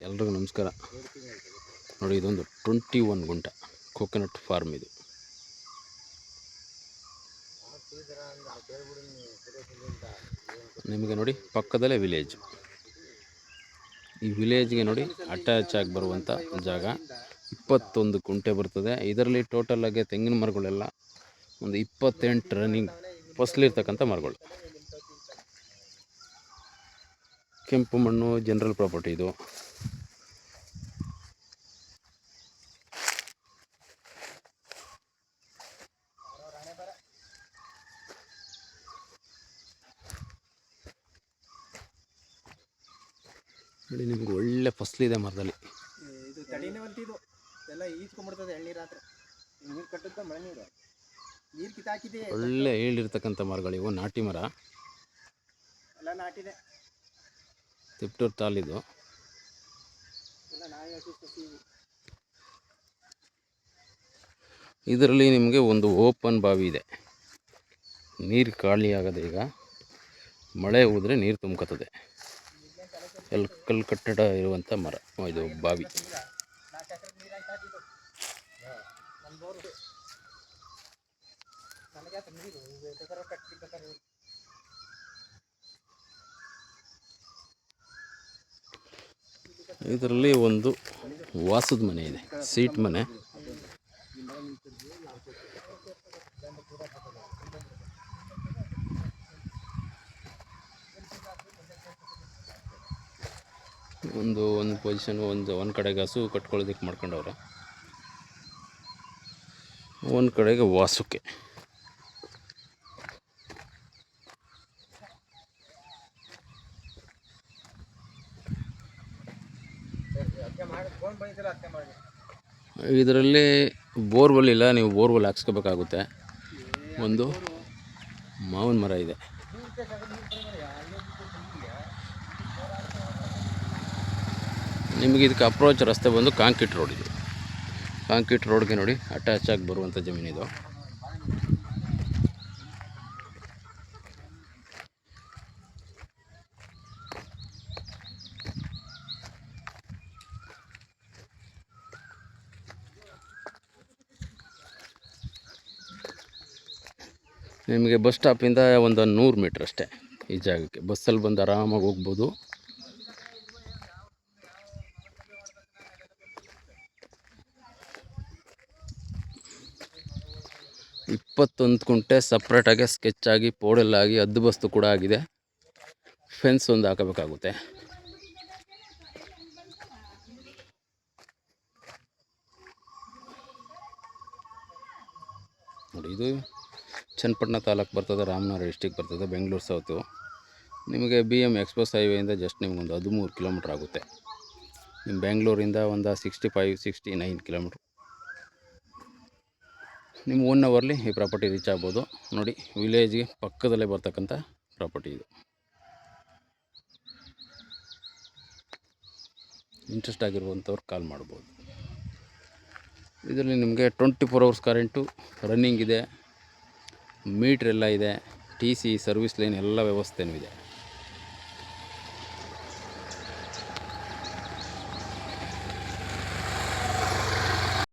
ಎಲ್ರಿಗೂ ನಮಸ್ಕಾರ. ನೋಡಿ, ಇದೊಂದು 21 ಗುಂಟ ಕೋಕೋನಟ್ ಫಾರ್ಮ್. ಇದು ನಿಮಗೆ ನೋಡಿ ಪಕ್ಕದಲ್ಲೇ ವಿಲೇಜ್. ಈ ವಿಲೇಜ್ಗೆ ನೋಡಿ ಅಟ್ಯಾಚ್ ಆಗಿ ಬರುವಂಥ ಜಾಗ 21 ಗುಂಟೆ ಬರ್ತದೆ. ಇದರಲ್ಲಿ ಟೋಟಲಾಗಿ ತೆಂಗಿನ ಮರಗಳೆಲ್ಲ ಒಂದು 28 ರನ್ನಿಂಗ್ ಫಸಲಿರ್ತಕ್ಕಂಥ ಮರಗಳು. ಕೆಂಪು ಮಣ್ಣು, ಜನರಲ್ ಪ್ರಾಪರ್ಟಿ ಇದು. ನೋಡಿ, ನಿಮ್ಗೆ ಒಳ್ಳೆ ಫಸಲಿದೆ ಮರದಲ್ಲಿ. ಇದು ತಡಿನೇ ಬಂತಿದ್ದು ಎಲ್ಲ ಈಜ್ಕೊಂಡ್ಬಿಡ್ತದೆ. ಎಳ್ನೀರು ಹತ್ರ ನೀರು ಕಟ್ಟುತ್ತ ಮಳೆ ನೀರು ಕಿತ್ತಾಕಿದೆ. ಒಳ್ಳೆ ಹೇಳಿರ್ತಕ್ಕಂಥ ಮರಗಳಿವು. ನಾಟಿ ಮರ ಎಲ್ಲ ನಾಟಿದೆ. ತಿಪ್ಟೂರು ತಾಲಿದು ಎಲ್ಲ ನಾಯಿ ಹಸು ಸಸಿ. ಇದರಲ್ಲಿ ನಿಮಗೆ ಒಂದು ಓಪನ್ ಬಾವಿ ಇದೆ. ನೀರು ಖಾಲಿ ಆಗದೆ. ಈಗ ಮಳೆ ಹೋದರೆ ನೀರು ತುಂಬ್ಕೊತದೆ. ಕಲ್ಲು ಕಟ್ಟಡ ಇರುವಂಥ ಮರ ಇದು ಬಾವಿ. ಇದರಲ್ಲಿ ಒಂದು ವಾಸದ ಮನೆ ಇದೆ, ಸೀಟ್ ಮನೆ. ಒಂದು ಪೊಸಿಷನ್ ಒಂದು ಕಡೆಗೆ ಹಸು ಕಟ್ಕೊಳ್ಳೋದಕ್ಕೆ ಮಾಡ್ಕೊಂಡವ್ರೆ, ಒಂದು ಕಡೆಗೆ ವಾಸಕ್ಕೆ. ಇದರಲ್ಲಿ ಬೋರ್ವೆಲ್ ಇಲ್ಲ, ನೀವು ಬೋರ್ವೆಲ್ ಹಾಕ್ಸ್ಕೋಬೇಕಾಗುತ್ತೆ. ಒಂದು ಮಾವಿನ ಮರ ಇದೆ. ನಿಮಗೆ ಇದಕ್ಕೆ ಅಪ್ರೋಚ್ ರಸ್ತೆ ಬಂದು ಕಾಂಕ್ರೀಟ್ ರೋಡ್ ಇದೆ. ಕಾಂಕ್ರೀಟ್ ರೋಡ್ಗೆ ನೋಡಿ ಅಟ್ಯಾಚ್ ಆಗಿ ಬರುವಂಥ ಜಮೀನಿದು. ನಿಮಗೆ ಬಸ್ ಸ್ಟಾಪಿಂದ ಒಂದು 100 ಮೀಟ್ರ್ ಅಷ್ಟೇ ಈ ಜಾಗಕ್ಕೆ. ಬಸ್ಸಲ್ಲಿ ಬಂದು ಆರಾಮಾಗಿ ಹೋಗ್ಬೋದು. ಇಪ್ಪತ್ತೊಂದು ಗುಂಟೆ ಸಪ್ರೇಟಾಗಿ ಸ್ಕೆಚ್ ಆಗಿ ಪೋಡೆಲ್ಲಾಗಿ ಹದ್ದು ಬಸ್ತು ಕೂಡ ಆಗಿದೆ. ಫೆನ್ಸ್ ಒಂದು ಹಾಕಬೇಕಾಗುತ್ತೆ. ನೋಡಿ, ಇದು ಚನ್ನಪಟ್ಟಣ ತಾಲೂಕು ಬರ್ತದೆ, ರಾಮನಗರ ಡಿಸ್ಟಿಕ್ ಬರ್ತದೆ, ಬೆಂಗಳೂರು ಸೌತು. ನಿಮಗೆ BM ಎಕ್ಸ್ಪ್ರೆಸ್ ಹೈವೇಯಿಂದ ಜಸ್ಟ್ ನಿಮಗೊಂದು 13 ಕಿಲೋಮೀಟ್ರ್ ಆಗುತ್ತೆ. ನಿಮ್ಮ ಬೆಂಗಳೂರಿಂದ ಒಂದು 65-69 ಕಿಲೋಮೀಟ್ರ್. ನಿಮ್ಮ 1 ಅವರ್ಲಿ ಈ ಪ್ರಾಪರ್ಟಿ ರೀಚ್ ಆಗ್ಬೋದು. ನೋಡಿ, ವಿಲೇಜ್ಗೆ ಪಕ್ಕದಲ್ಲೇ ಬರ್ತಕ್ಕಂಥ ಪ್ರಾಪರ್ಟಿ ಇದು. ಇಂಟ್ರೆಸ್ಟ್ ಆಗಿರುವಂಥವ್ರು ಕಾಲ್ ಮಾಡ್ಬೋದು. ಇದರಲ್ಲಿ ನಿಮಗೆ 24 ಅವರ್ಸ್ ಕರೆಂಟು ರನ್ನಿಂಗ್ ಇದೆ, ಮೀಟ್ರ್ ಎಲ್ಲ ಇದೆ, TC ಸರ್ವಿಸ್ ಲೈನ್ ಎಲ್ಲ ವ್ಯವಸ್ಥೆನೂ ಇದೆ.